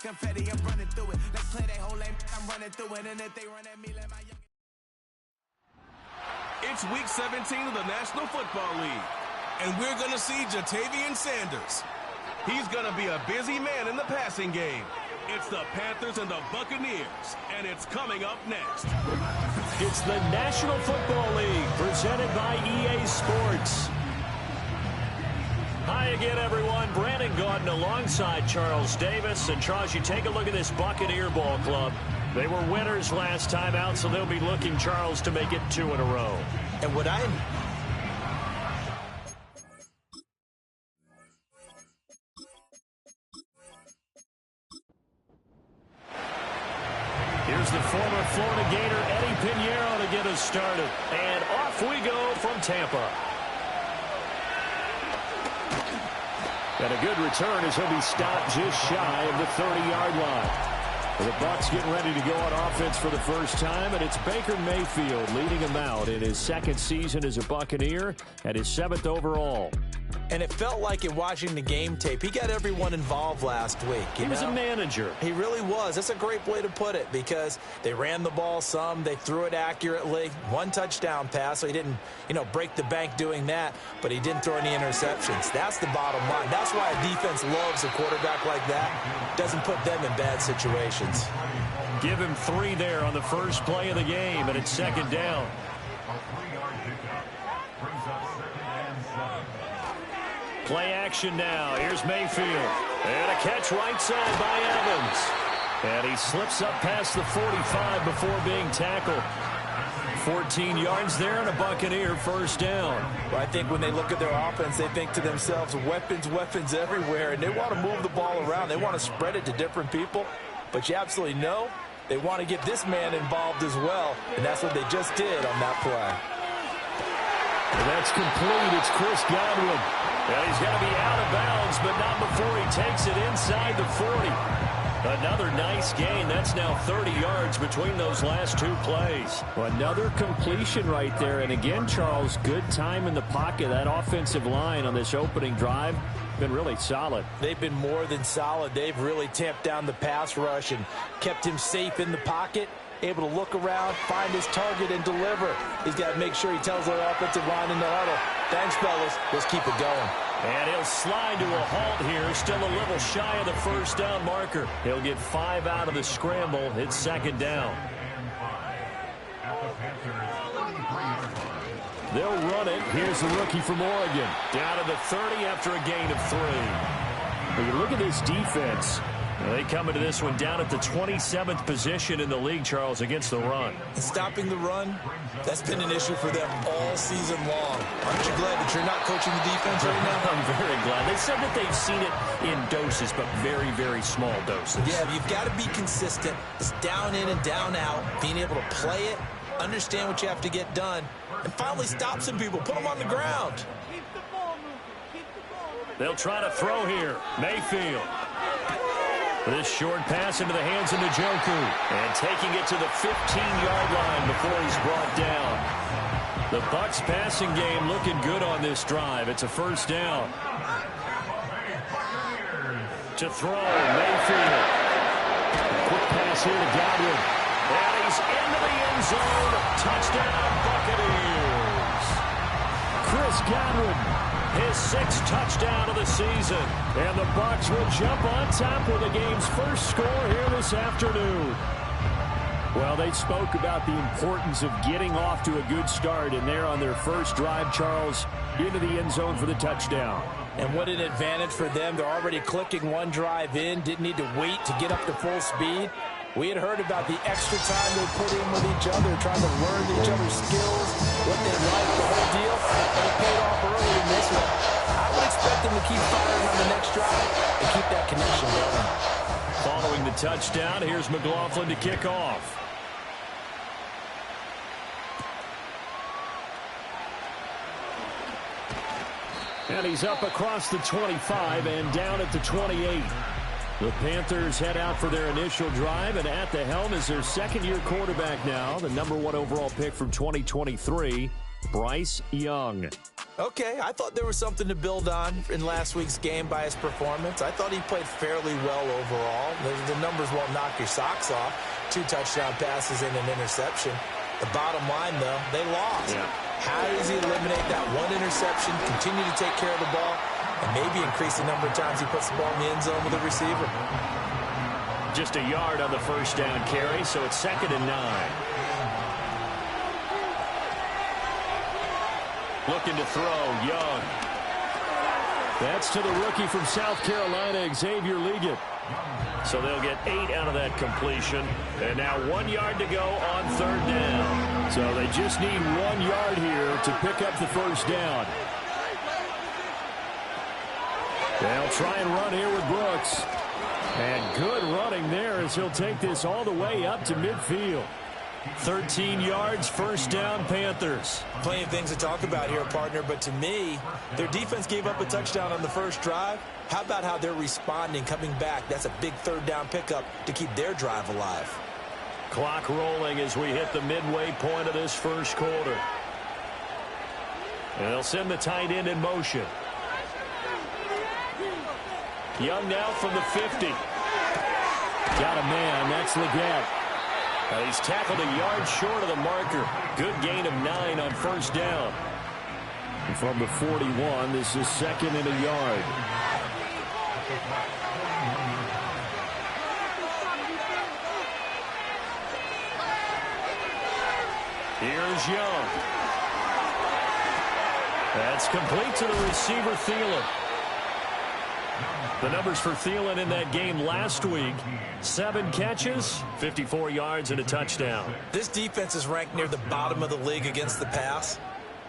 confetti, I'm running through it. Let's play that whole lane, I'm running through it. And if they run at me, let my young... It's week 17 of the National Football League, and we're going to see Ja'Tavion Sanders. He's going to be a busy man in the passing game. It's the Panthers and the Buccaneers, and it's coming up next. It's the National Football League, presented by EA Sports. Hi again, everyone. Brandon Gaudin alongside Charles Davis. And Charles, you take a look at this Buccaneer ball club. They were winners last time out, so they'll be looking, Charles, to make it 2 in a row. And what Here's the former Florida Gator, Eddie Pinheiro, to get us started. And off we go from Tampa. And a good return as he'll be stopped just shy of the 30-yard line. The Bucs getting ready to go on offense for the first time, and it's Baker Mayfield leading him out in his second season as a Buccaneer and his 7th overall. And it felt like in watching the game tape, he got everyone involved last week. He was a manager. He really was. That's a great way to put it, because they ran the ball some, they threw it accurately. 1 touchdown pass, so he didn't, break the bank doing that, but he didn't throw any interceptions. That's the bottom line. That's why a defense loves a quarterback like that. Doesn't put them in bad situations. Give him 3 there on the first play of the game, and it's 2nd down. Play action now. Here's Mayfield. And a catch right side by Evans. And he slips up past the 45 before being tackled. 14 yards there and a Buccaneer first down. Well, I think when they look at their offense, they think to themselves, weapons everywhere, and they want to move the ball around. They want to spread it to different people, but you absolutely know they want to get this man involved as well, and that's what they just did on that play. And that's complete. It's Chris Godwin. And he's going to be out of bounds, but not before he takes it inside the 40. Another nice gain. That's now 30 yards between those last 2 plays. Well, another completion right there. And again, Charles, good time in the pocket. That offensive line on this opening drive been really solid. They've been more than solid. They've really tamped down the pass rush and kept him safe in the pocket, able to look around, find his target, and deliver. He's got to make sure he tells their offensive line in the huddle, thanks, fellas. Let's keep it going. And he'll slide to a halt here. Still a little shy of the first down marker. He'll get 5 out of the scramble. It's 2nd down. They'll run it. Here's the rookie from Oregon. Down to the 30 after a gain of 3. When you look at this defense, they come into this one down at the 27th position in the league, Charles, against the run. And stopping the run, that's been an issue for them all season long. Aren't you glad that you're not coaching the defense right now? I'm very glad. They said that they've seen it in doses, but very, very small doses. Yeah, you've got to be consistent. It's down in and down out, being able to play it, understand what you have to get done, and finally stop some people, put them on the ground. They'll try to throw here. Mayfield. This short pass into the hands of Njoku. And taking it to the 15-yard line before he's brought down. The Bucs passing game looking good on this drive. It's a first down. To throw, Mayfield. Quick pass here to Godwin. And he's into the end zone. Touchdown, Buccaneers. Chris Godwin. His 6th touchdown of the season. And the Bucs will jump on top with the game's first score here this afternoon. Well, they spoke about the importance of getting off to a good start, and they're on their first drive, Charles, into the end zone for the touchdown. And what an advantage for them. They're already clicking 1 drive in, didn't need to wait to get up to full speed. We had heard about the extra time they put in with each other, trying to learn each other's skills, what they like, the whole deal. And it paid off early in this one. I would expect them to keep firing on the next drive and keep that connection going. Following the touchdown, here's McLaughlin to kick off. And he's up across the 25 and down at the 28. The Panthers head out for their initial drive, and at the helm is their 2nd-year quarterback now, the #1 overall pick from 2023, Bryce Young. Okay, I thought there was something to build on in last week's game by his performance. I thought he played fairly well overall. The numbers won't knock your socks off. 2 touchdown passes and an interception. The bottom line, though, they lost. Yeah. How does he eliminate that one interception, continue to take care of the ball, and maybe increase the number of times he puts the ball in the end zone with a receiver? Just a yard on the first down carry, so it's 2nd and 9. Looking to throw, Young. That's to the rookie from South Carolina, Xavier Liggett. So they'll get 8 out of that completion. And now 1 yard to go on 3rd down. So they just need 1 yard here to pick up the first down. They'll try and run here with Brooks. And good running there as he'll take this all the way up to midfield. 13 yards, first down, Panthers. Plenty of things to talk about here, partner, but to me, their defense gave up a touchdown on the first drive. How about how they're responding, coming back? That's a big 3rd down pickup to keep their drive alive. Clock rolling as we hit the midway point of this first quarter. And they'll send the tight end in motion. Young now from the 50. Got a man, that's Liggett. He's tackled a yard short of the marker. Good gain of 9 on first down. And from the 41, this is 2nd and a yard. Here's Young. That's complete to the receiver, Thielen. The numbers for Thielen in that game last week: 7 catches, 54 yards, and a touchdown. This defense is ranked near the bottom of the league against the pass.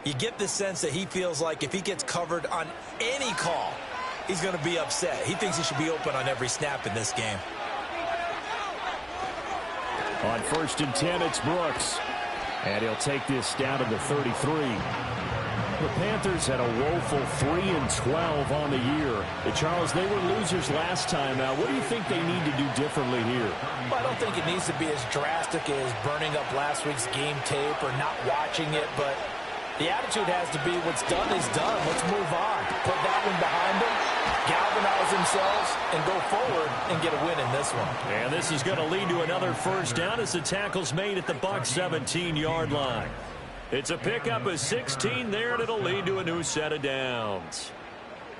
You get the sense that he feels like if he gets covered on any call, he's going to be upset. He thinks he should be open on every snap in this game. On 1st and 10, it's Brooks. And he'll take this down to the 33. The Panthers had a woeful 3-12 on the year. Charles, they were losers last time out. What do you think they need to do differently here? Well, I don't think it needs to be as drastic as burning up last week's game tape or not watching it, but the attitude has to be what's done is done. Let's move on. Put that one behind them, galvanize themselves, and go forward and get a win in this one. And this is going to lead to another first down as the tackle's made at the Bucs 17-yard line. It's a pickup of 16 there, and it'll lead to a new set of downs.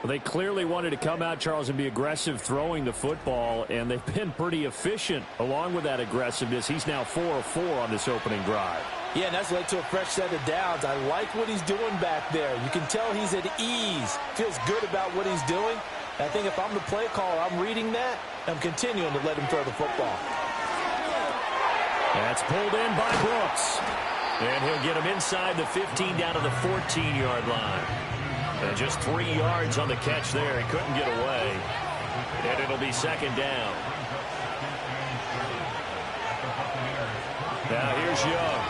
Well, they clearly wanted to come out, Charles, and be aggressive throwing the football, and they've been pretty efficient along with that aggressiveness. He's now 4 of 4 on this opening drive. Yeah, and that's led to a fresh set of downs. I like what he's doing back there. You can tell he's at ease, feels good about what he's doing. I think if I'm the play caller, I'm reading that, I'm continuing to let him throw the football. That's pulled in by Brooks. And he'll get him inside the 15 down to the 14-yard line. And just 3 yards on the catch there. He couldn't get away. And it'll be 2nd down. Now here's Young.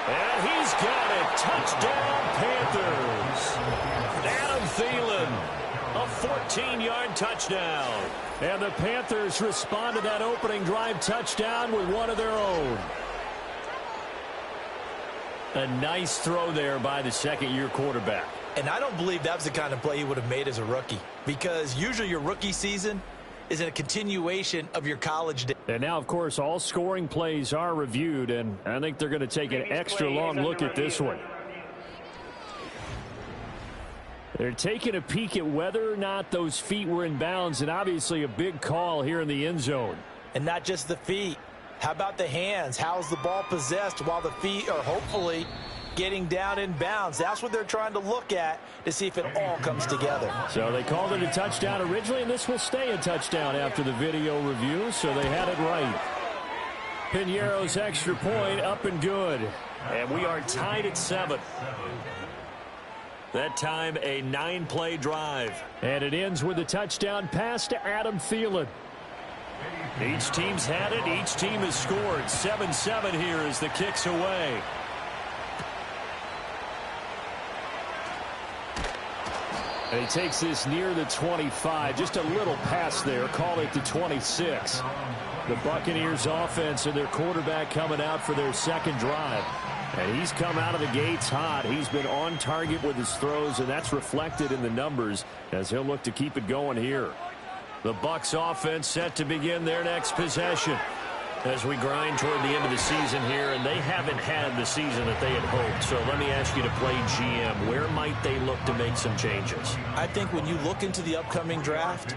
And he's got it. Touchdown, Panthers. Adam Thielen. A 14-yard touchdown. And the Panthers respond to that opening drive touchdown with one of their own. A nice throw there by the second-year quarterback. And I don't believe that was the kind of play he would have made as a rookie, because usually your rookie season is a continuation of your college day. And now, of course, all scoring plays are reviewed, and I think they're going to take an extra long look at this one. They're taking a peek at whether or not those feet were in bounds, and obviously a big call here in the end zone. And not just the feet. How about the hands? How's the ball possessed while the feet are hopefully getting down in bounds? That's what they're trying to look at to see if it all comes together. So they called it a touchdown originally, and this will stay a touchdown after the video review, so they had it right. Piñeiro's extra point up and good. And we are tied at 7. That time, a 9-play drive. And it ends with a touchdown pass to Adam Thielen. Each team's had it. Each team has scored. 7-7 here as the kick's away. And he takes this near the 25. Just a little pass there. Call it the 26. The Buccaneers offense and their quarterback coming out for their second drive. And he's come out of the gates hot. He's been on target with his throws, and that's reflected in the numbers as he'll look to keep it going here. The Bucs offense set to begin their next possession as we grind toward the end of the season here, and they haven't had the season that they had hoped. So let me ask you to play GM. Where might they look to make some changes? I think when you look into the upcoming draft,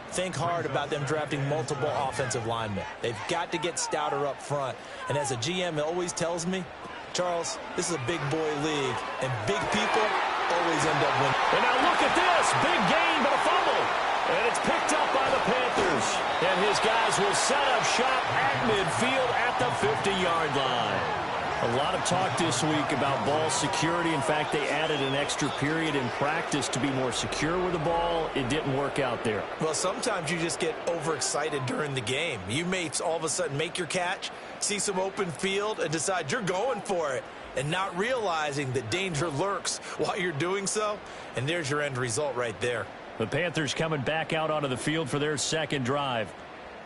think hard about them drafting multiple offensive linemen. They've got to get stouter up front. And as a GM, it always tells me, Charles, this is a big boy league, and big people always end up winning. And now look at this. Big gain, but a fumble. And it's picked up by the Panthers. And his guys will set up shop at midfield at the 50-yard line. A lot of talk this week about ball security. In fact, they added an extra period in practice to be more secure with the ball. It didn't work out there. Well, sometimes you just get overexcited during the game. You may all of a sudden make your catch, see some open field, and decide you're going for it, and not realizing that danger lurks while you're doing so. And there's your end result right there. The Panthers coming back out onto the field for their second drive.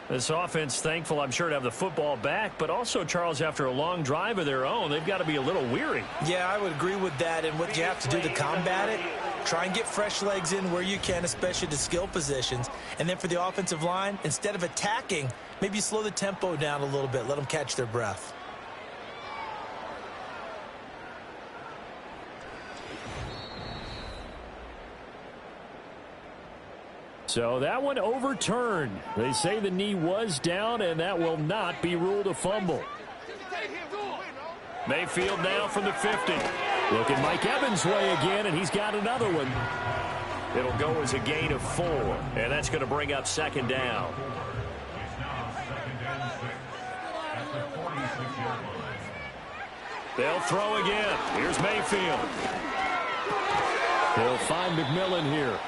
This offense thankful, I'm sure, to have the football back, but also, Charles, after a long drive of their own, they've got to be a little weary. Yeah, I would agree with that, and what you have to do to combat it, try and get fresh legs in where you can, especially the skill positions. And then for the offensive line, instead of attacking, maybe slow the tempo down a little bit, let them catch their breath. So that one overturned. They say the knee was down, and that will not be ruled a fumble. Mayfield now from the 50. Looking Mike Evans' way again, and he's got another one. It'll go as a gain of 4, and that's going to bring up second down. They'll throw again. Here's Mayfield. They'll find McMillan here.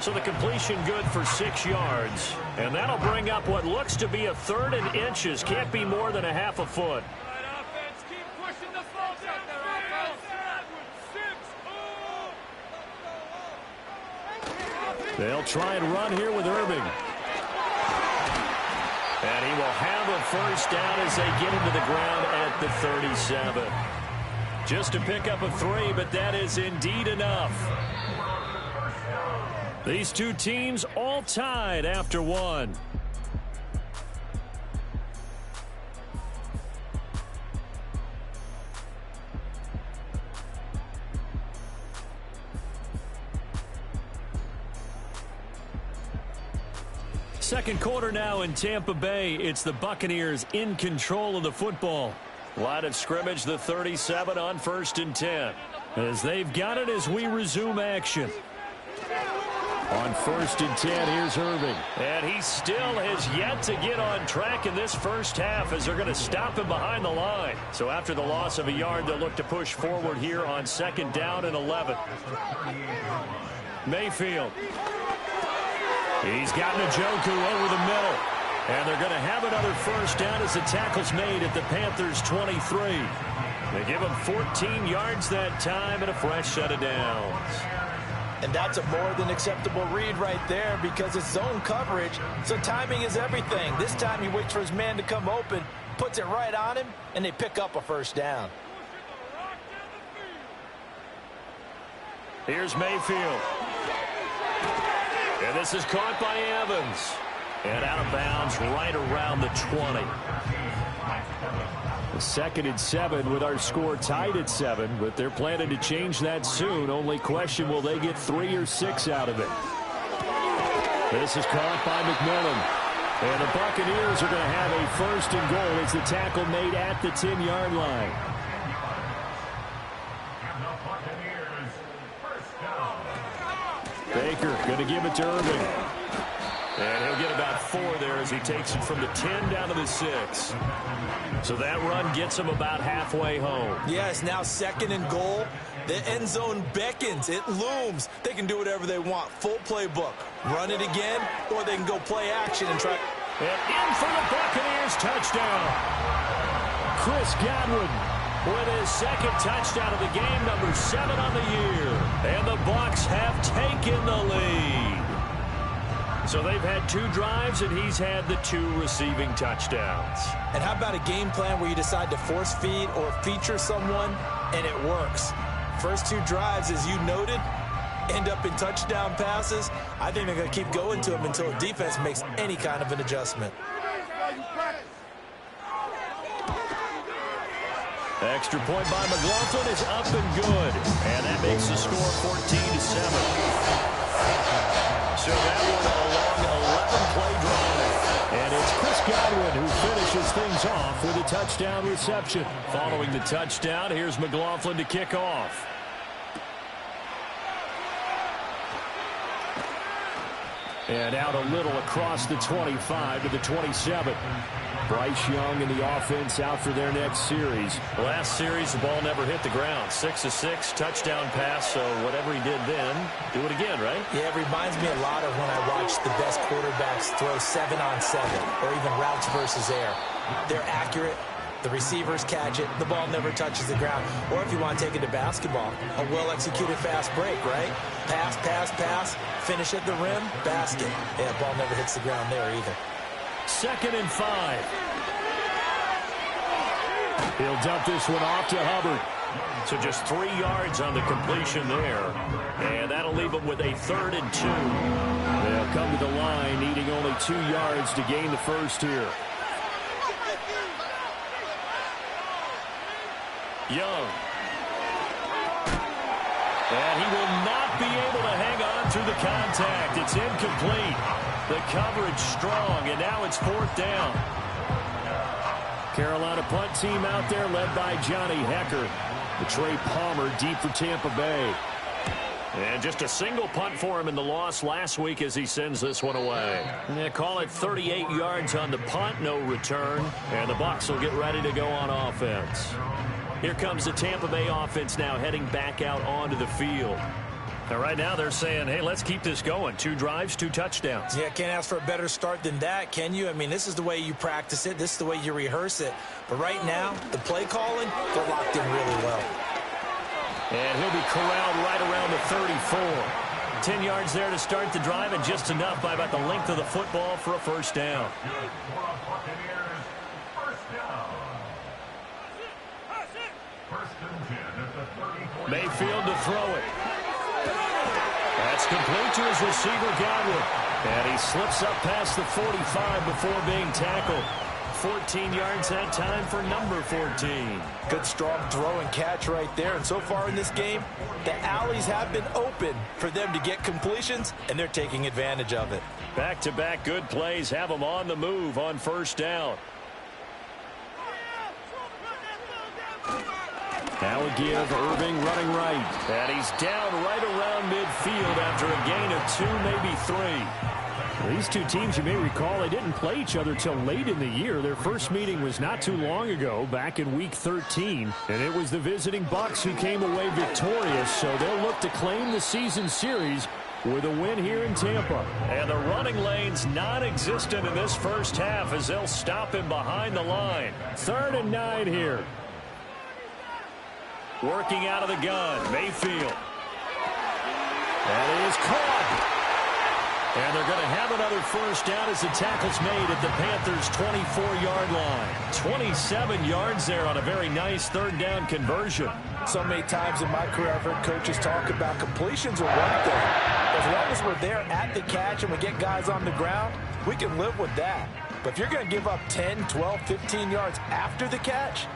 So the completion good for 6 yards. And that'll bring up what looks to be a 3rd and inches. Can't be more than a half a foot. They'll try and run here with Irving. And he will have a first down as they get into the ground at the 37. Just to pick up a 3, but that is indeed enough. These two teams all tied after 1. Second quarter now in Tampa Bay. It's the Buccaneers in control of the football. Line of scrimmage, the 37 on 1st and 10. As they've got it as we resume action. On 1st and 10, here's Irving. And he still has yet to get on track in this first half as they're going to stop him behind the line. So after the loss of a yard, they'll look to push forward here on 2nd down and 11. Mayfield. He's got Njoku over the middle. And they're going to have another first down as the tackle's made at the Panthers' 23. They give him 14 yards that time and a fresh set of downs. And that's a more than acceptable read right there because it's zone coverage, so timing is everything. This time he waits for his man to come open, puts it right on him, and they pick up a first down. Here's Mayfield. And this is caught by Evans. And out of bounds right around the 20. The 2nd and 7 with our score tied at 7, but they're planning to change that soon. Only question, will they get 3 or 6 out of it? This is caught by McMillan. And the Buccaneers are going to have a 1st and goal as the tackle made at the 10-yard line. Baker going to give it to Irving. And he'll get about 4 there as he takes it from the 10 down to the 6. So that run gets him about halfway home. Yes, now 2nd and goal. The end zone beckons. It looms. They can do whatever they want. Full playbook. Run it again, or they can go play action and try. And in for the Buccaneers touchdown. Chris Godwin with his 2nd touchdown of the game, number 7 on the year. And the Bucs have taken the lead. So they've had 2 drives, and he's had the 2 receiving touchdowns. And how about a game plan where you decide to force feed or feature someone, and it works? First 2 drives, as you noted, end up in touchdown passes. I think they're going to keep going to them until defense makes any kind of an adjustment. Extra point by McLaughlin is up and good. And that makes the score 14-7. So that one a long 11-play drive. And it's Chris Godwin who finishes things off with a touchdown reception. Following the touchdown, here's McLaughlin to kick off. And out a little across the 25 to the 27. Bryce Young and the offense out for their next series. Last series, the ball never hit the ground. 6 of 6, touchdown pass, so whatever he did then, do it again, right? Yeah, it reminds me a lot of when I watched the best quarterbacks throw 7-on-7 or even routes versus air. They're accurate. The receivers catch it. The ball never touches the ground. Or if you want to take it to basketball, a well-executed fast break, right? Pass, pass, pass, finish at the rim, basket. Yeah, the ball never hits the ground there either. 2nd and 5. He'll dump this one off to Hubbard. So just 3 yards on the completion there. And that'll leave him with a 3rd and 2. They'll come to the line needing only 2 yards to gain the first here. Young. And he will not be able to hang on through the contact. It's incomplete. The coverage strong, and now it's 4th down. Carolina punt team out there led by Johnny Hecker. The Trey Palmer deep for Tampa Bay. And just a single punt for him in the loss last week as he sends this one away. They call it 38 yards on the punt, no return. And the Bucs will get ready to go on offense. Here comes the Tampa Bay offense now heading back out onto the field. Now, right now they're saying, hey, let's keep this going. 2 drives, 2 touchdowns. Yeah, can't ask for a better start than that, can you? I mean, this is the way you practice it. This is the way you rehearse it. But right now, the play calling, they're locked in really well. And he'll be corralled right around the 34. 10 yards there to start the drive, and just enough by about the length of the football for a first down. Mayfield to throw it. That's complete to his receiver, Godwin. And he slips up past the 45 before being tackled. 14 yards that time for number 14. Good strong throw and catch right there. And so far in this game, the alleys have been open for them to get completions, and they're taking advantage of it. Back-to-back good plays have them on the move on first down. Now a give, Irving running right. And he's down right around midfield after a gain of 2, maybe 3. These two teams, you may recall, they didn't play each other till late in the year. Their first meeting was not too long ago, back in Week 13. And it was the visiting Bucs who came away victorious, so they'll look to claim the season series with a win here in Tampa. And the running lane's non-existent in this first half as they'll stop him behind the line. 3rd and 9 here. Working out of the gun, Mayfield. That is caught. And they're going to have another first down as the tackle's made at the Panthers' 24-yard line. 27 yards there on a very nice 3rd down conversion. So many times in my career I've heard coaches talk about completions are one thing. As long as we're there at the catch and we get guys on the ground, we can live with that. But if you're going to give up 10, 12, 15 yards after the catch,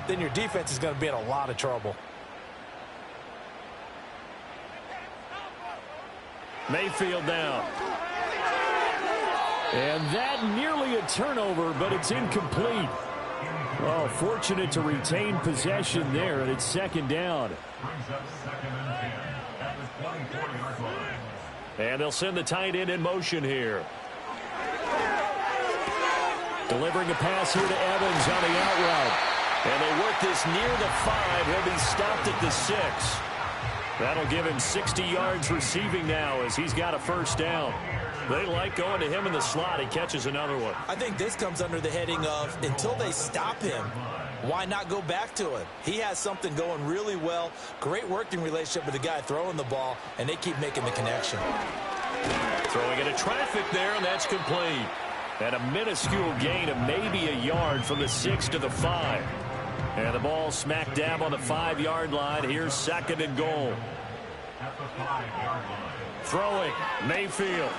then your defense is going to be in a lot of trouble. Mayfield down. And that nearly a turnover, but it's incomplete. Oh, fortunate to retain possession there, and it's 2nd down. And they'll send the tight end in motion here. Delivering a pass here to Evans on the out route. And they work this near the 5. He'll be stopped at the 6. That'll give him 60 yards receiving now as he's got a first down. They like going to him in the slot. He catches another one. I think this comes under the heading of until they stop him, why not go back to it? He has something going really well. Great working relationship with the guy throwing the ball, and they keep making the connection. Throwing into traffic there, and that's complete. And a minuscule gain of maybe a yard from the 6 to the 5. And the ball smack dab on the 5-yard line. Here's 2nd and goal. Throwing, Mayfield.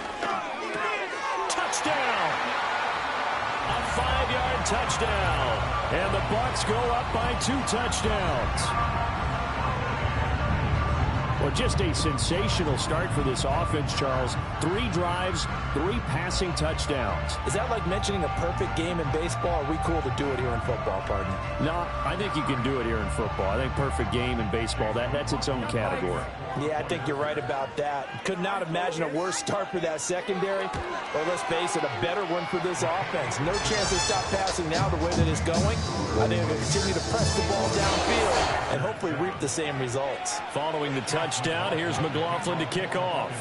Touchdown! A 5-yard touchdown. And the Bucs go up by 2 touchdowns. Well, just a sensational start for this offense, Charles. 3 drives, 3 passing touchdowns. Is that like mentioning a perfect game in baseball? Are we cool to do it here in football, partner? No, I think you can do it here in football. I think perfect game in baseball, that's its own category. Yeah, I think you're right about that. Could not imagine a worse start for that secondary, or let's face it, a better one for this offense. No chance to stop passing now the way that it's going. I think they'll continue to press the ball downfield and hopefully reap the same results. Following the touchdown, here's McLaughlin to kick off.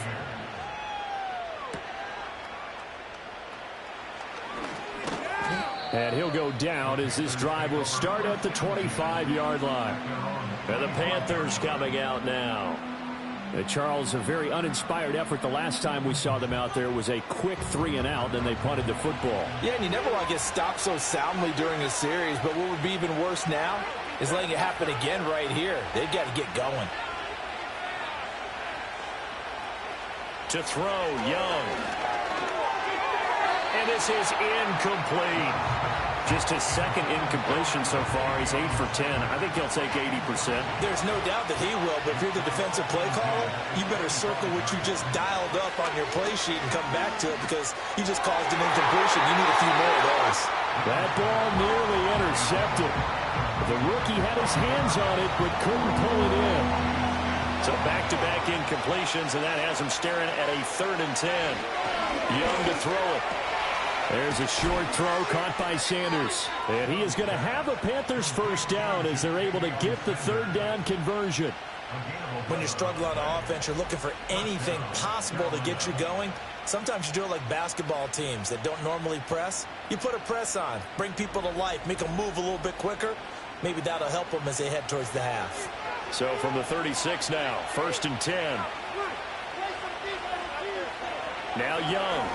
And he'll go down as this drive will start at the 25-yard line. And the Panthers coming out now. Charles, a very uninspired effort the last time we saw them out there was a quick 3-and-out, then they punted the football. Yeah, and you never want to get stopped so soundly during a series, but what would be even worse now is letting it happen again right here. They've got to get going. To throw, Young. And this is incomplete. Just his 2nd incompletion so far. He's 8 for 10. I think he'll take 80%. There's no doubt that he will, but if you're the defensive play caller, you better circle what you just dialed up on your play sheet and come back to it because you just caused an incompletion. You need a few more of those. That ball nearly intercepted. The rookie had his hands on it but couldn't pull it in. So back-to-back incompletions, and that has him staring at a 3rd and 10. Young to throw it. There's a short throw caught by Sanders. And he is going to have a Panthers first down as they're able to get the 3rd down conversion. When you struggle on offense, you're looking for anything possible to get you going. Sometimes you do it like basketball teams that don't normally press. You put a press on, bring people to life, make them move a little bit quicker. Maybe that'll help them as they head towards the half. So from the 36 now, 1st and 10. Now Young.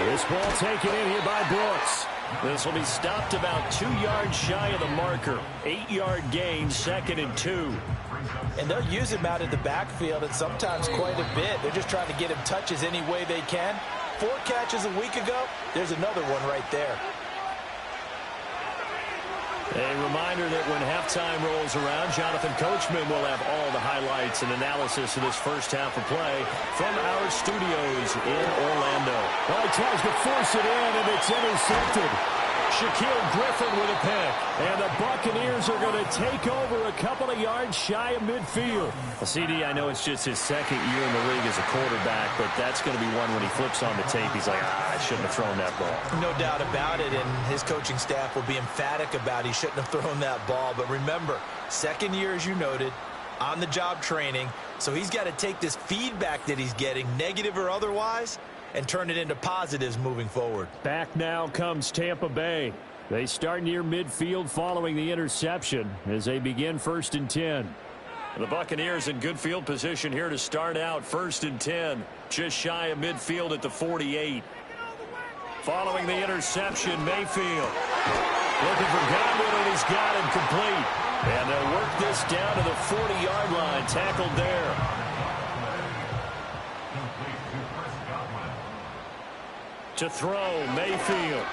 This ball taken in here by Brooks. This will be stopped about 2 yards shy of the marker. 8-yard gain, 2nd and 2. And they'll use him out in the backfield and sometimes quite a bit. They're just trying to get him touches any way they can. 4 catches a week ago. There's another one right there. A reminder that when halftime rolls around, Jonathan Coachman will have all the highlights and analysis of this first half of play from our studios in Orlando. Well, he tries to force it in, and it's intercepted. Shaquille Griffin with a pick. And the Buccaneers are going to take over a couple of yards shy of midfield. Well, CD, I know it's just his 2nd year in the league as a quarterback, but that's going to be one when he flips on the tape. He's like, I shouldn't have thrown that ball. No doubt about it, and his coaching staff will be emphatic about he shouldn't have thrown that ball. But remember, 2nd year, as you noted, on-the-job training, so he's got to take this feedback that he's getting, negative or otherwise, and turn it into positives moving forward. Back now comes Tampa Bay. They start near midfield following the interception as they begin 1st and 10. The Buccaneers in good field position here to start out 1st and 10. Just shy of midfield at the 48. Following the interception, Mayfield. Looking for Godwin, and he's got him complete. And they'll work this down to the 40-yard line. Tackled there. To throw, Mayfield.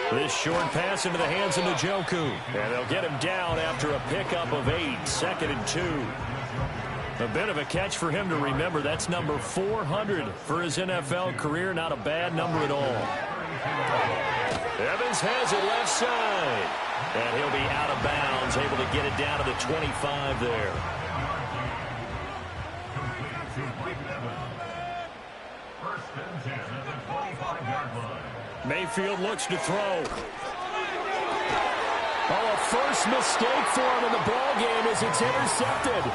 This short pass into the hands of Njoku. And they'll get him down after a pickup of 8. 2nd and 2. A bit of a catch for him to remember. That's number 400 for his NFL career. Not a bad number at all. Evans has it left side. And he'll be out of bounds, able to get it down to the 25 there. Mayfield looks to throw. Oh, a first mistake for him in the ball game as it's intercepted.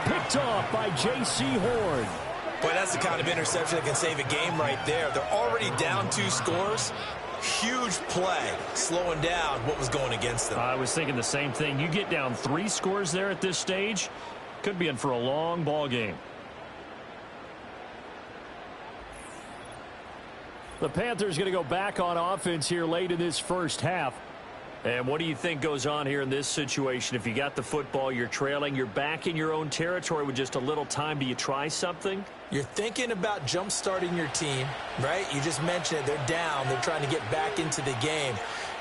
Picked off by J.C. Horn. Boy, that's the kind of interception that can save a game right there. They're already down 2 scores. Huge play, slowing down what was going against them. I was thinking the same thing. You get down 3 scores there at this stage, could be in for a long ball game. The Panthers going to go back on offense here late in this first half. And what do you think goes on here in this situation? If you got the football, you're trailing, you're back in your own territory with just a little time. Do you try something? You're thinking about jump-starting your team, right? You just mentioned it. They're down. They're trying to get back into the game.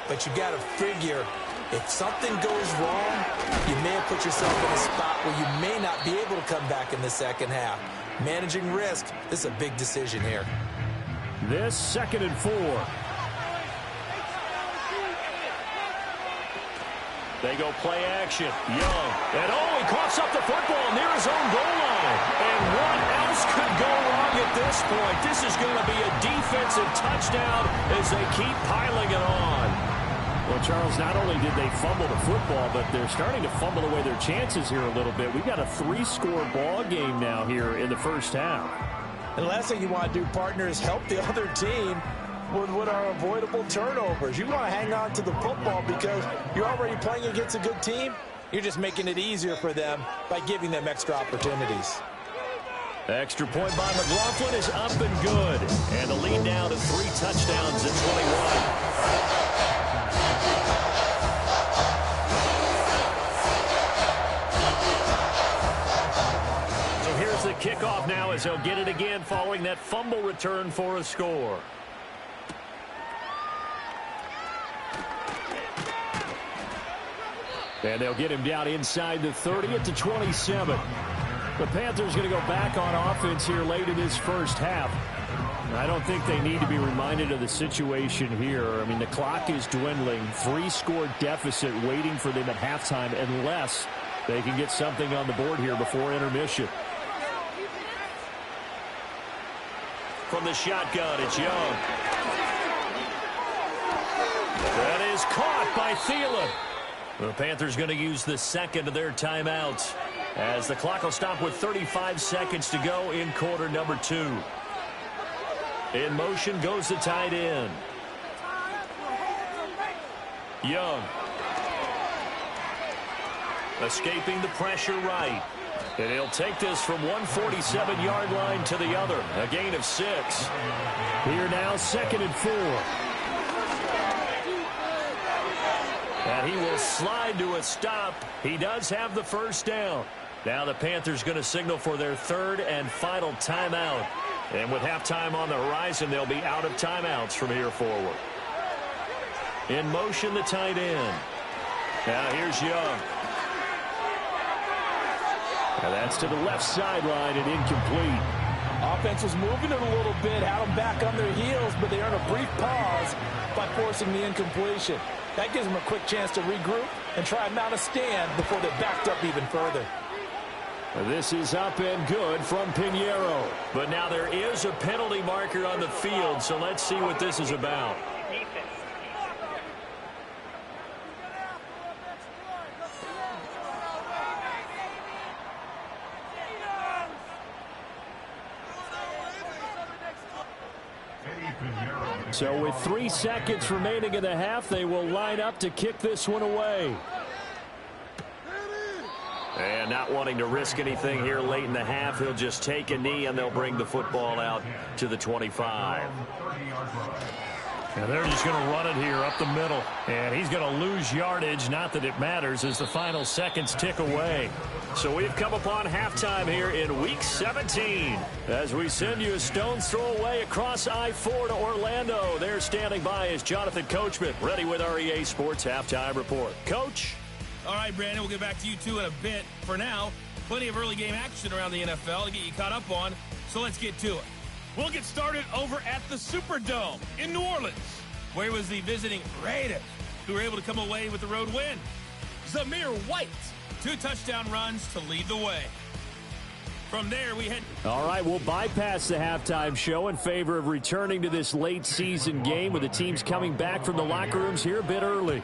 But you got to figure, if something goes wrong, you may have put yourself in a spot where you may not be able to come back in the second half. Managing risk, this is a big decision here. This 2nd and 4. They go play action. Young. And he coughs up the football near his own goal line. And what else could go wrong at this point? This is going to be a defensive touchdown as they keep piling it on. Well, Charles, not only did they fumble the football, but they're starting to fumble away their chances here a little bit. We've got a 3-score ball game now here in the first half. And the last thing you want to do, partner, is help the other team with what are avoidable turnovers. You want to hang on to the football because you're already playing against a good team. You're just making it easier for them by giving them extra opportunities. Extra point by McLaughlin is up and good. And the lead now to 3 touchdowns at 21. The kickoff now as they'll get it again following that fumble return for a score. And they'll get him down inside the 30 at the 27. The Panthers going to go back on offense here late in this first half. I don't think they need to be reminded of the situation here. I mean, the clock is dwindling. 3-score deficit waiting for them at halftime unless they can get something on the board here before intermission. From the shotgun, it's Young. That is caught by Thielen. The Panthers going to use the second of their timeouts as the clock will stop with 35 seconds to go in quarter number 2. In motion goes the tight end. Young. Escaping the pressure right. And he'll take this from 147-yard line to the other. A gain of 6. Here now, 2nd and 4. And he will slide to a stop. He does have the first down. Now the Panthers going to signal for their 3rd and final timeout. And with halftime on the horizon, they'll be out of timeouts from here forward. In motion, the tight end. Now here's Young. Now that's to the left sideline and incomplete. Offense was moving it a little bit, had them back on their heels, but they earned a brief pause by forcing the incompletion. That gives them a quick chance to regroup and try and mount a stand before they're backed up even further. This is up and good from Pinheiro. But now there is a penalty marker on the field, so let's see what this is about. So with 3 seconds remaining in the half, they will line up to kick this one away. And not wanting to risk anything here late in the half, he'll just take a knee and they'll bring the football out to the 25. And they're just going to run it here up the middle. And he's going to lose yardage. Not that it matters as the final seconds tick away. So we've come upon halftime here in Week 17. As we send you a stone's throw away across I-4 to Orlando. There standing by is Jonathan Coachman, ready with our EA Sports Halftime Report. Coach? All right, Brandon, we'll get back to you two in a bit. For now, plenty of early game action around the NFL to get you caught up on, so let's get to it. We'll get started over at the Superdome in New Orleans, where it was the visiting Raiders who were able to come away with the road win. Zamir White, 2 touchdown runs to lead the way. From there, we head... All right, we'll bypass the halftime show in favor of returning to this late season game with the teams coming back from the locker rooms here a bit early.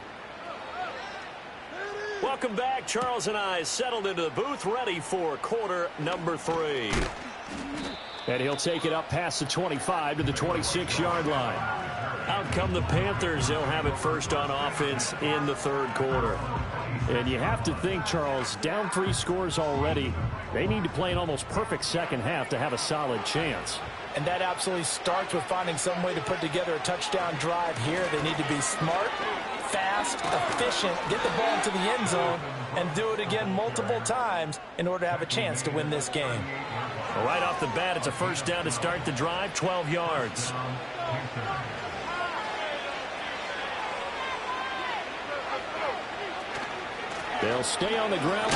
Welcome back. Charles and I settled into the booth, ready for quarter number 3. And he'll take it up past the 25 to the 26-yard line. Out come the Panthers. They'll have it first on offense in the 3rd quarter. And you have to think, Charles, down 3 scores already. They need to play an almost perfect second half to have a solid chance. And that absolutely starts with finding some way to put together a touchdown drive here. They need to be smart, fast, efficient, get the ball into the end zone, and do it again multiple times in order to have a chance to win this game. Well, right off the bat, it's a first down to start the drive, 12 yards. They'll stay on the ground.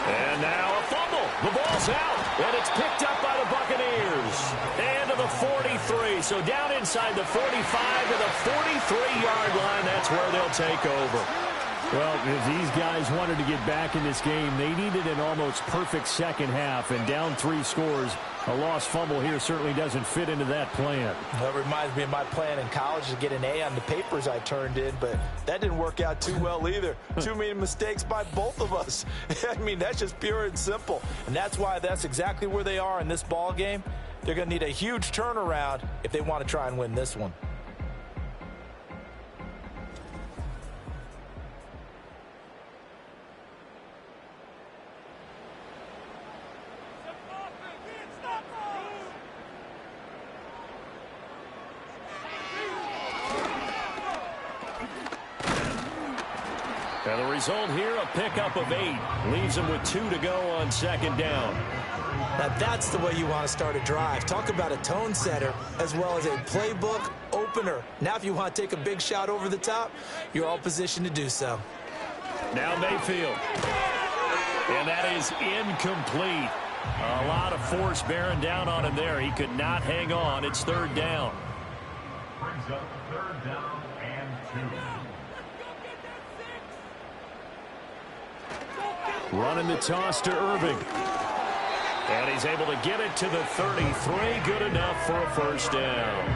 And now a fumble. The ball's out, and it's picked up by the Buccaneers. And to the 43, so down inside the 45 to the 43-yard line. That's where they'll take over. Well, if these guys wanted to get back in this game, they needed an almost perfect second half, and down 3 scores. A lost fumble here certainly doesn't fit into that plan. That reminds me of my plan in college to get an A on the papers I turned in, but that didn't work out too well either. Too many mistakes by both of us. I mean, that's just pure and simple. And that's why that's exactly where they are in this ball game. They're going to need a huge turnaround if they want to try and win this one. And the result here, a pickup of 8. Leaves them with 2 to go on second down. Now that's the way you want to start a drive. Talk about a tone setter as well as a playbook opener. Now if you want to take a big shot over the top, you're all positioned to do so. Now Mayfield. And that is incomplete. A lot of force bearing down on him there. He could not hang on. It's third down. Brings up third down and 2. Running the toss to Irving. And he's able to get it to the 33. Good enough for a first down.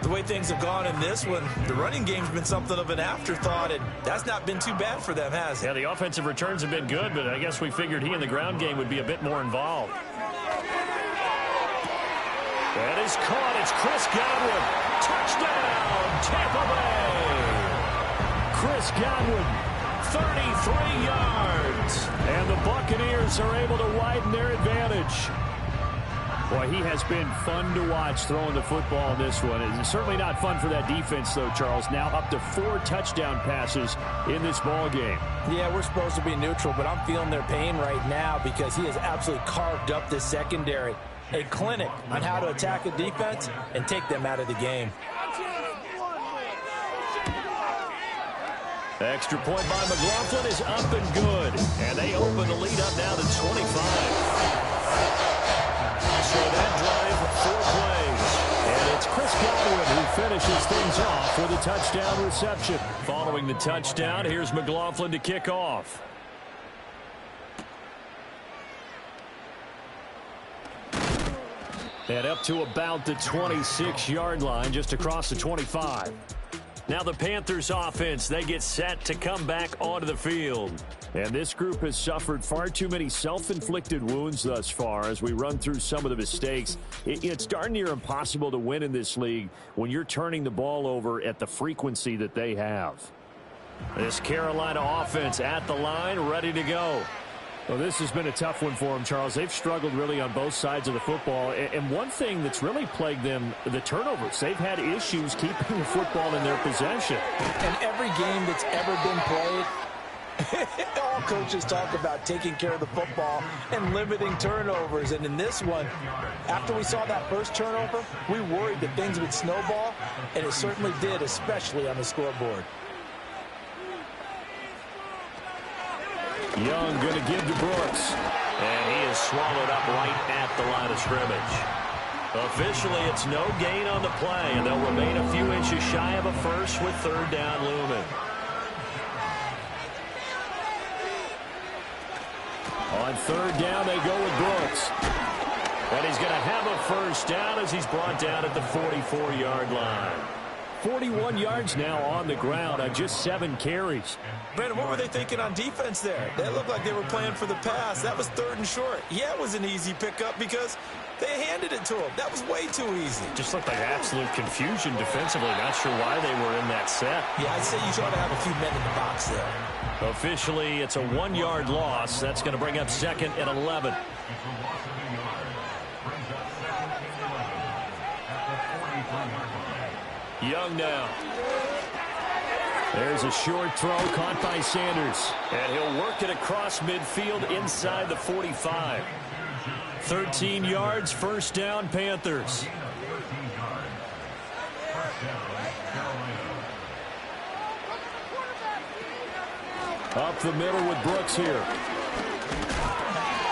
The way things have gone in this one, the running game's been something of an afterthought, and that's not been too bad for them, has it? Yeah, the offensive returns have been good, but I guess we figured he in the ground game would be a bit more involved. That is caught. It's Chris Godwin. Touchdown, Tampa Bay. Chris Godwin. 33 yards. And the Buccaneers are able to widen their advantage. Boy, he has been fun to watch throwing the football in this one. It's certainly not fun for that defense, though, Charles. Now up to 4 touchdown passes in this ball game. Yeah, we're supposed to be neutral, but I'm feeling their pain right now because he has absolutely carved up this secondary. A clinic on how to attack a defense and take them out of the game. Extra point by McLaughlin is up and good. And they open the lead up now to 25. So that drive, 4 plays. And it's Chris Godwin who finishes things off with a touchdown reception. Following the touchdown, here's McLaughlin to kick off. And up to about the 26-yard line, just across the 25. Now the Panthers offense, they get set to come back onto the field. And this group has suffered far too many self-inflicted wounds thus far as we run through some of the mistakes. It's darn near impossible to win in this league when you're turning the ball over at the frequency that they have. This Carolina offense at the line, ready to go. Well, this has been a tough one for them, Charles. They've struggled really on both sides of the football. And one thing that's really plagued them, the turnovers. They've had issues keeping the football in their possession. And every game that's ever been played, all coaches talk about taking care of the football and limiting turnovers. And in this one, after we saw that first turnover, we worried that things would snowball, and it certainly did, especially on the scoreboard. Young going to give to Brooks. And he is swallowed up right at the line of scrimmage. Officially, it's no gain on the play, and they'll remain a few inches shy of a first with third down looming. On third down, they go with Brooks. And he's going to have a first down as he's brought down at the 44-yard line. 41 yards now on the ground on just 7 carries. Brandon, what were they thinking on defense there? They looked like they were playing for the pass. That was third and short. Yeah, it was an easy pickup because they handed it to him. That was way too easy. Just looked like absolute confusion defensively. Not sure why they were in that set. Yeah, I'd say you try to have a few men in the box there. Officially, it's a 1-yard loss. That's going to bring up second and 11. Young now. There's a short throw caught by Sanders. And he'll work it across midfield inside the 45. 13 yards, first down, Panthers. Up the middle with Brooks here.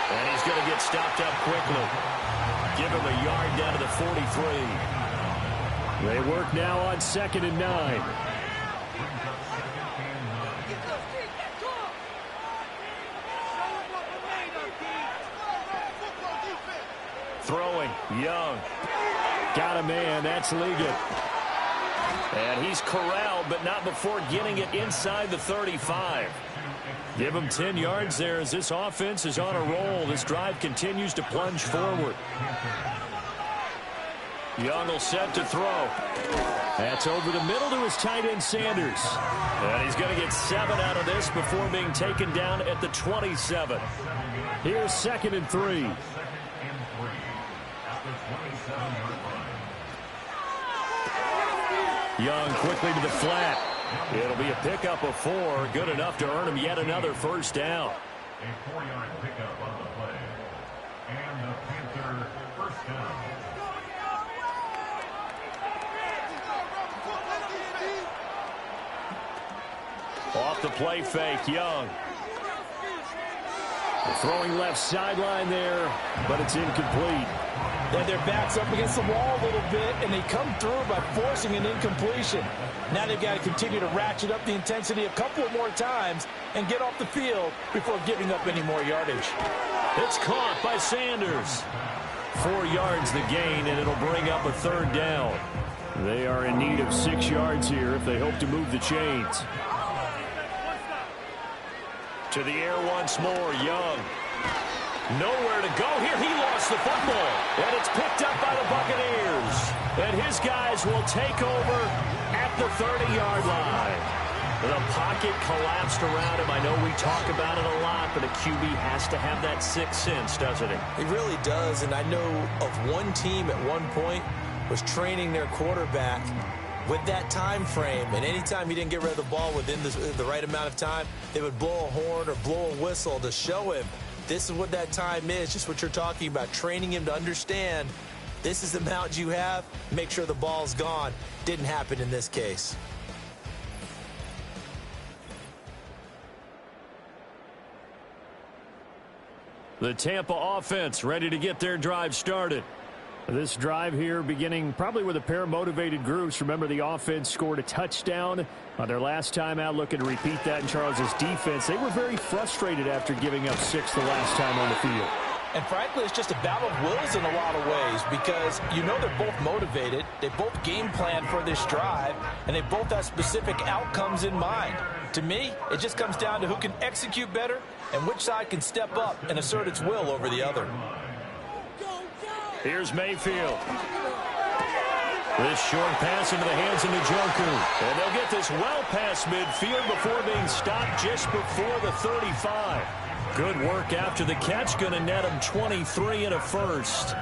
And he's going to get stopped up quickly. Give him a yard down to the 43. They work now on 2nd and 9. Throwing, Young. Got a man, that's Ligon. And he's corralled, but not before getting it inside the 35. Give him 10 yards there as this offense is on a roll. This drive continues to plunge forward. Young will set to throw. That's over the middle to his tight end, Sanders. And he's going to get 7 out of this before being taken down at the 27. Here's 2nd and 3. Young quickly to the flat. It'll be a pickup of 4. Good enough to earn him yet another first down. A 4-yard pickup on the play. And the Panther first down. Off the play fake, Young. Throwing left sideline there, but it's incomplete. Then their back's up against the wall a little bit, and they come through by forcing an incompletion. Now they've got to continue to ratchet up the intensity a couple of more times and get off the field before giving up any more yardage. It's caught by Sanders. 4 yards the gain, and it'll bring up a 3rd down. They are in need of 6 yards here if they hope to move the chains. To the air once more, Young. Nowhere to go here. He lost the football. And it's picked up by the Buccaneers. And his guys will take over at the 30-yard line. The pocket collapsed around him. I know we talk about it a lot, but a QB has to have that sixth sense, doesn't it? He really does, and I know of one team at one point was training their quarterback with that time frame, and anytime he didn't get rid of the ball within the right amount of time, they would blow a horn or blow a whistle to show him this is what that time is, just what you're talking about, training him to understand this is the amount you have, make sure the ball's gone. Didn't happen in this case. The Tampa offense ready to get their drive started. This drive here beginning probably with a pair of motivated groups. Remember, the offense scored a touchdown on their last time out. Looking to repeat that in Charles's defense. They were very frustrated after giving up 6 the last time on the field. And frankly, it's just a battle of wills in a lot of ways because you know they're both motivated. They both game plan for this drive, and they both have specific outcomes in mind. To me, it just comes down to who can execute better and which side can step up and assert its will over the other. Here's Mayfield. This short pass into the hands of Njoku. And they'll get this well past midfield before being stopped just before the 35. Good work after the catch. Going to net him 23 and a first.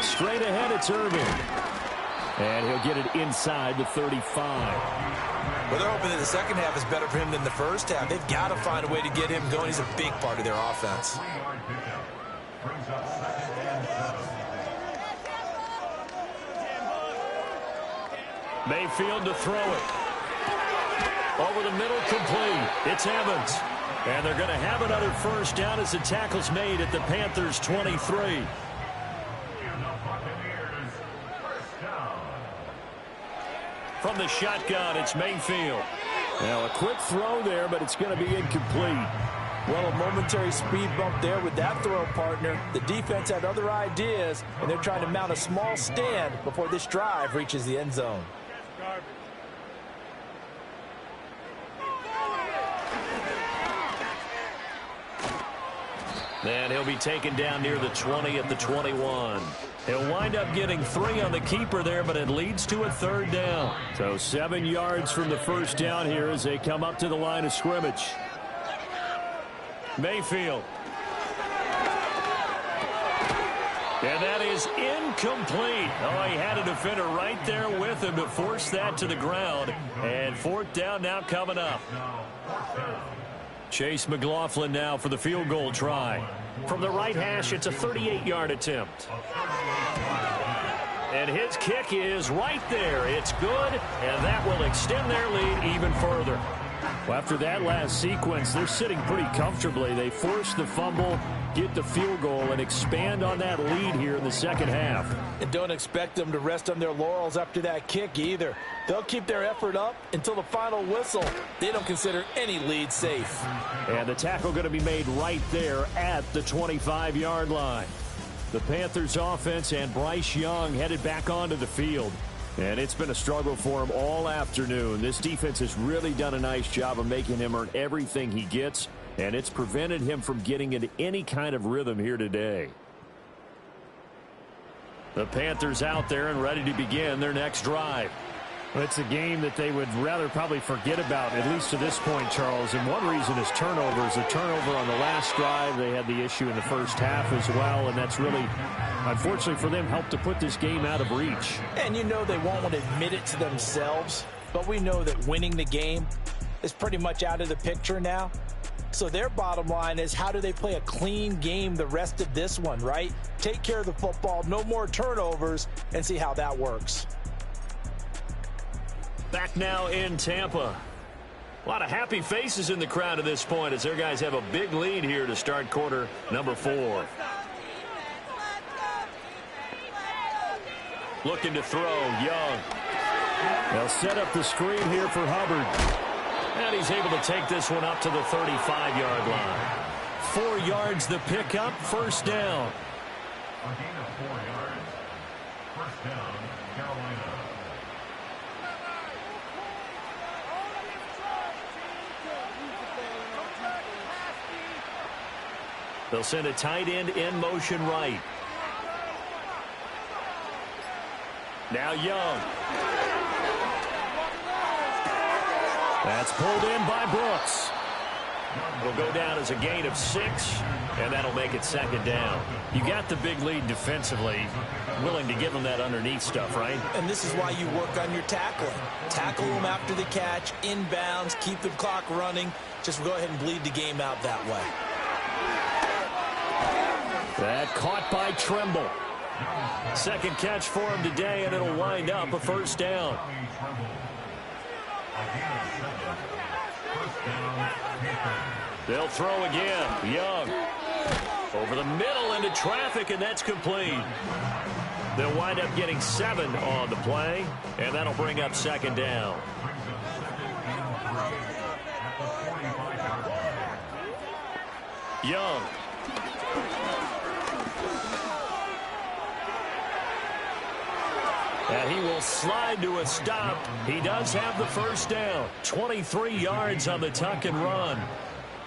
Straight ahead, it's Irvin. And he'll get it inside the 35. Well, they're hoping that the second half is better for him than the first half. They've got to find a way to get him going. He's a big part of their offense. Mayfield to throw it. Over the middle, complete. It's Evans. And they're going to have another first down as the tackle's made at the Panthers' 23. From the shotgun, it's Mayfield. Now, a quick throw there, but it's going to be incomplete. Well, a momentary speed bump there with that throw, partner. The defense had other ideas, and they're trying to mount a small stand before this drive reaches the end zone. And he'll be taken down near the 20 at the 21. He'll wind up getting 3 on the keeper there, but it leads to a 3rd down. So 7 yards from the first down here as they come up to the line of scrimmage. Mayfield. And that is incomplete. Oh, he had a defender right there with him to force that to the ground. And fourth down now coming up. Chase McLaughlin now for the field goal try. From the right hash, it's a 38-yard attempt. And his kick is right there. It's good, and that will extend their lead even further. Well, after that last sequence, they're sitting pretty comfortably. They force the fumble, get the field goal, and expand on that lead here in the second half. And don't expect them to rest on their laurels after that kick either. They'll keep their effort up until the final whistle. They don't consider any lead safe. And the tackle going to be made right there at the 25-yard line. The Panthers offense and Bryce Young headed back onto the field. And it's been a struggle for him all afternoon. This defense has really done a nice job of making him earn everything he gets, and it's prevented him from getting into any kind of rhythm here today. The Panthers out there and ready to begin their next drive. Well, it's a game that they would rather probably forget about, at least to this point, Charles. And one reason is turnovers. A turnover on the last drive. They had the issue in the first half as well, and that's really, unfortunately for them, helped to put this game out of reach. And you know they won't want to admit it to themselves, but we know that winning the game is pretty much out of the picture now. So their bottom line is, how do they play a clean game the rest of this one, right? Take care of the football, no more turnovers, and see how that works. Back now in Tampa. A lot of happy faces in the crowd at this point as their guys have a big lead here to start quarter number 4. Looking to throw, Young. They'll set up the screen here for Hubbard. And he's able to take this one up to the 35-yard line. 4 yards the pickup, first down. A gain of 4 yards. First down, Carolina. They'll send a tight end in motion right. Now Young. That's pulled in by Brooks. It'll go down as a gain of 6, and that'll make it second down. You got the big lead defensively. Willing to give them that underneath stuff, right? And this is why you work on your tackling. Tackle them after the catch, inbounds, keep the clock running. Just go ahead and bleed the game out that way. That caught by Tremble. Second catch for him today, and it'll wind up a first down. They'll throw again. Young over the middle into traffic, and that's complete. They'll wind up getting 7 on the play, and that'll bring up second down. Young. And he will slide to a stop. He does have the first down. 23 yards on the tuck and run.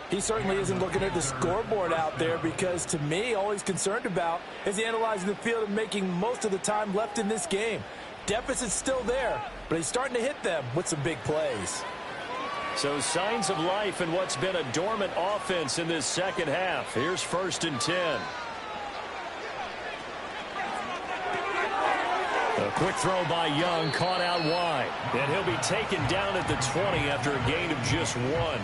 He certainly isn't looking at the scoreboard out there, because to me, all he's concerned about is analyzing the field and making most of the time left in this game. Deficit's still there, but he's starting to hit them with some big plays. So signs of life in what's been a dormant offense in this second half. Here's 1st and 10. A quick throw by Young, caught out wide. And he'll be taken down at the 20 after a gain of just 1.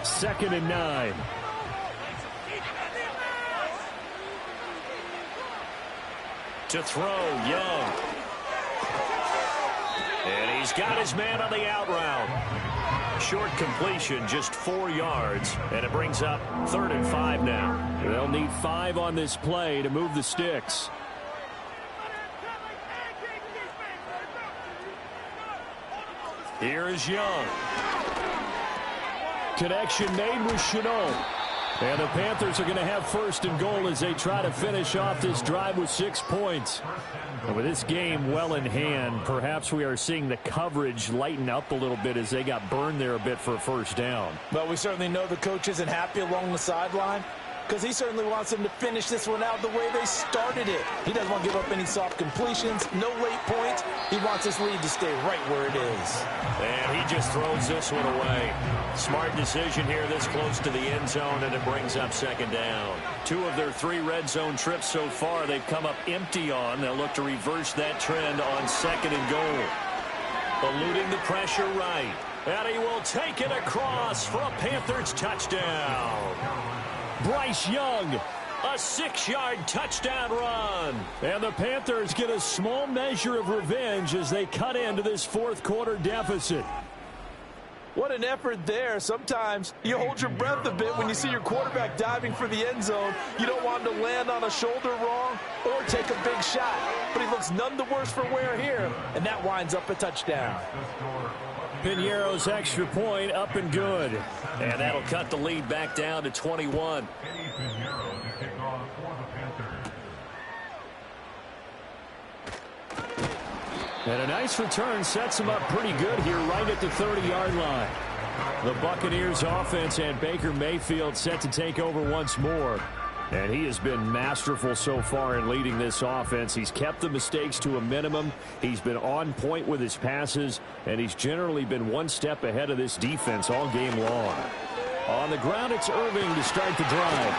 Second and 9. To throw, Young. And he's got his man on the out route. Short completion, just 4 yards, and it brings up 3rd and 5 now. They'll need 5 on this play to move the sticks. Here is Young. Connection made with Chenault. And the Panthers are going to have 1st and goal as they try to finish off this drive with 6 points. And with this game well in hand, perhaps we are seeing the coverage lighten up a little bit as they got burned there a bit for a first down. But we certainly know the coach isn't happy along the sideline. because he certainly wants them to finish this one out the way they started it. He doesn't want to give up any soft completions, no late points. He wants this lead to stay right where it is. And he just throws this one away. Smart decision here this close to the end zone, and it brings up second down. 2 of their 3 red zone trips so far they've come up empty on. They'll look to reverse that trend on second and goal. Eluding the pressure right. And he will take it across for a Panthers touchdown. Bryce Young, a 6-yard touchdown run. And the Panthers get a small measure of revenge as they cut into this fourth quarter deficit. What an effort there. Sometimes you hold your breath a bit when you see your quarterback diving for the end zone. You don't want him to land on a shoulder wrong or take a big shot. But he looks none the worse for wear here, and that winds up a touchdown. Piñeiro's extra point up and good. And that'll cut the lead back down to 21. And a nice return sets him up pretty good here right at the 30-yard line. The Buccaneers offense and Baker Mayfield set to take over once more. And he has been masterful so far in leading this offense. He's kept the mistakes to a minimum. He's been on point with his passes, and he's generally been one step ahead of this defense all game long. On the ground, it's Irving to start the drive.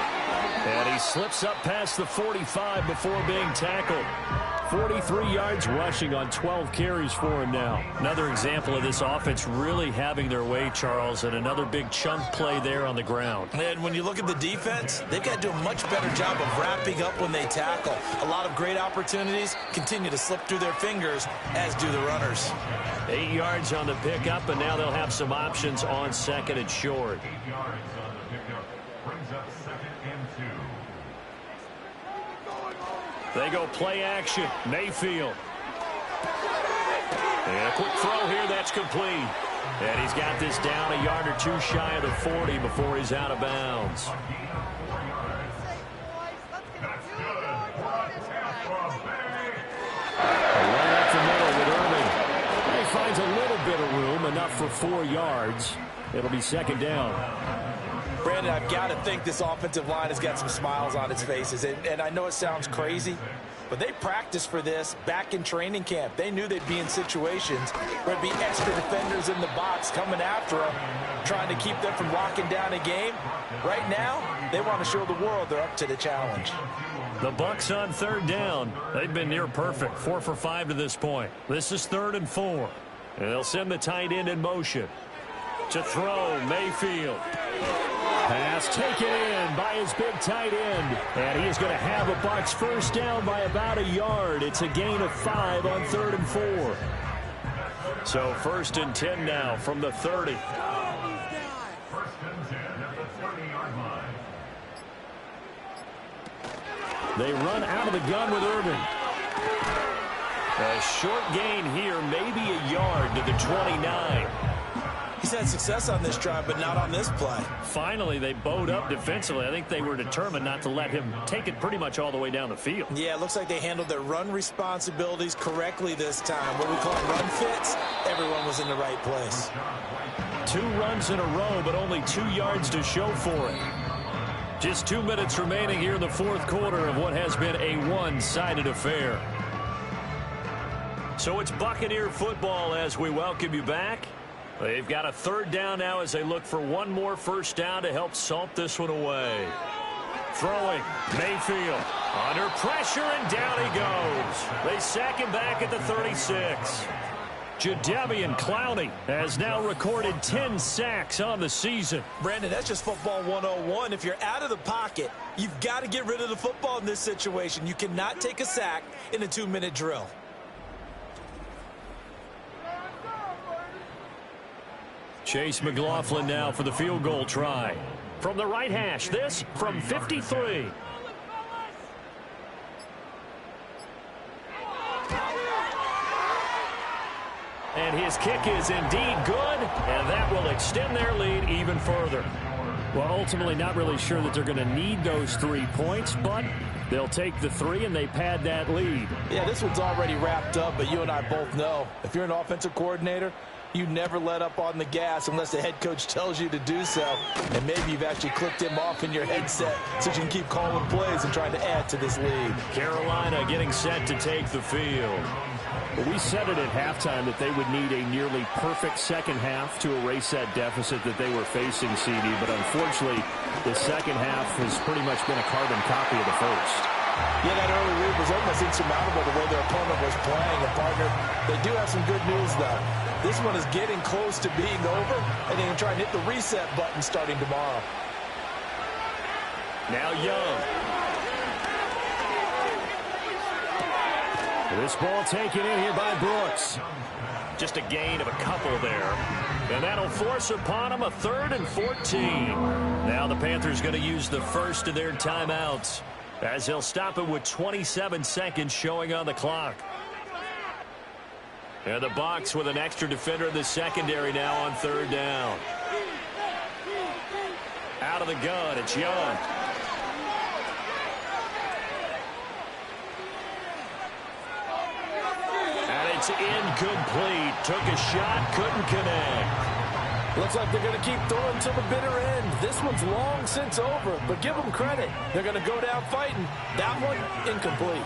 And he slips up past the 45 before being tackled. 43 yards rushing on 12 carries for him now. Another example of this offense really having their way, Charles, and another big chunk play there on the ground. And when you look at the defense, they've got to do a much better job of wrapping up when they tackle. A lot of great opportunities continue to slip through their fingers, as do the runners. 8 yards on the pickup, and now they'll have some options on second and short. 8 yards on the pickup brings up 2nd and 2. They go play action. Mayfield. And a quick throw here, that's complete. And he's got this down a yard or 2 shy of the 40 before he's out of bounds. Right up the middle with Irving. He finds a little bit of room, enough for 4 yards. It'll be second down. Brandon, I've got to think this offensive line has got some smiles on its faces. And I know it sounds crazy, but they practiced for this back in training camp. They knew they'd be in situations where there'd be extra defenders in the box coming after them, trying to keep them from locking down a game. Right now, they want to show the world they're up to the challenge. The Bucs on third down. They've been near perfect, 4 for 5 to this point. This is 3rd and 4. And they'll send the tight end in motion. To throw, Mayfield. Pass taken in by his big tight end. And he is going to have a Bucs first down by about a yard. It's a gain of 5 on 3rd and 4. So 1st and 10 now from the 30. 1st and 10 at the 30-yard line. They run out of the gun with Irving. A short gain here, maybe a yard to the 29. He's had success on this drive, but not on this play. Finally, they bowed up defensively. I think they were determined not to let him take it pretty much all the way down the field. Yeah, it looks like they handled their run responsibilities correctly this time. What we call run fits, everyone was in the right place. 2 runs in a row, but only 2 yards to show for it. Just 2 minutes remaining here in the 4th quarter of what has been a one-sided affair. So it's Buccaneer football as we welcome you back. They've got a 3rd down now as they look for one more first down to help salt this one away. Throwing, Mayfield under pressure, and down he goes. They sack him back at the 36. Jadeveon Clowney has now recorded 10 sacks on the season. Brandon, that's just football 101. If you're out of the pocket, you've got to get rid of the football in this situation. You cannot take a sack in a 2-minute drill. Chase McLaughlin now for the field goal try. From the right hash, this from 53. And his kick is indeed good, and that will extend their lead even further. Well, ultimately not really sure that they're going to need those 3 points, but They'll take the 3, and they pad that lead. Yeah, this one's already wrapped up, but you and I both know if you're an offensive coordinator, you never let up on the gas unless the head coach tells you to do so. And maybe you've actually clicked him off in your headset so you can keep calling plays and trying to add to this lead. Carolina getting set to take the field. But we said it at halftime that they would need a nearly perfect second half to erase that deficit that they were facing, CD. But unfortunately, the second half has pretty much been a carbon copy of the first. Yeah, that early lead was almost insurmountable the way their opponent was playing. And, partner, they do have some good news, though. This one is getting close to being over, and they can try and hit the reset button starting tomorrow. Now Young. This ball taken in here by Brooks. Just a gain of a couple there. And that'll force upon him a 3rd and 14. Now the Panthers going to use the first of their timeouts, as they'll stop it with 27 seconds showing on the clock. And the Bucs with an extra defender in the secondary now on 3rd down. Out of the gun, it's Young. And it's incomplete. Took a shot, couldn't connect. Looks like they're going to keep throwing till the bitter end. This one's long since over, but give them credit. They're going to go down fighting. That one, incomplete.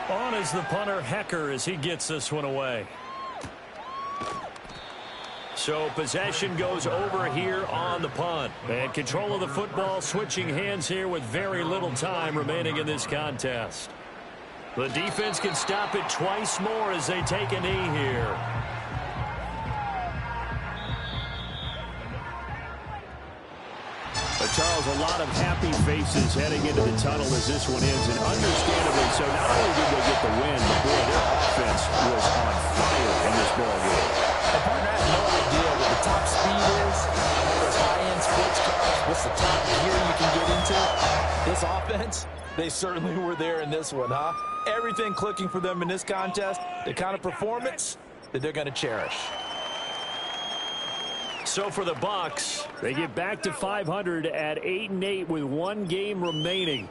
On is the punter, Hecker, as he gets this one away. So possession goes over here on the punt. And control of the football switching hands here with very little time remaining in this contest. The defense can stop it twice more as they take a knee here. Charles, a lot of happy faces heading into the tunnel as this one ends, and understandably so. Not only did they get the win, but boy, their offense was on fire in this ball game. And partner, I have no idea what the top speed is, those high-end sports cars, what's the top gear you can get into. This offense, they certainly were there in this one, huh? Everything clicking for them in this contest, the kind of performance that they're going to cherish. So for the Bucs, they get back to 500 at 8-8 with one game remaining.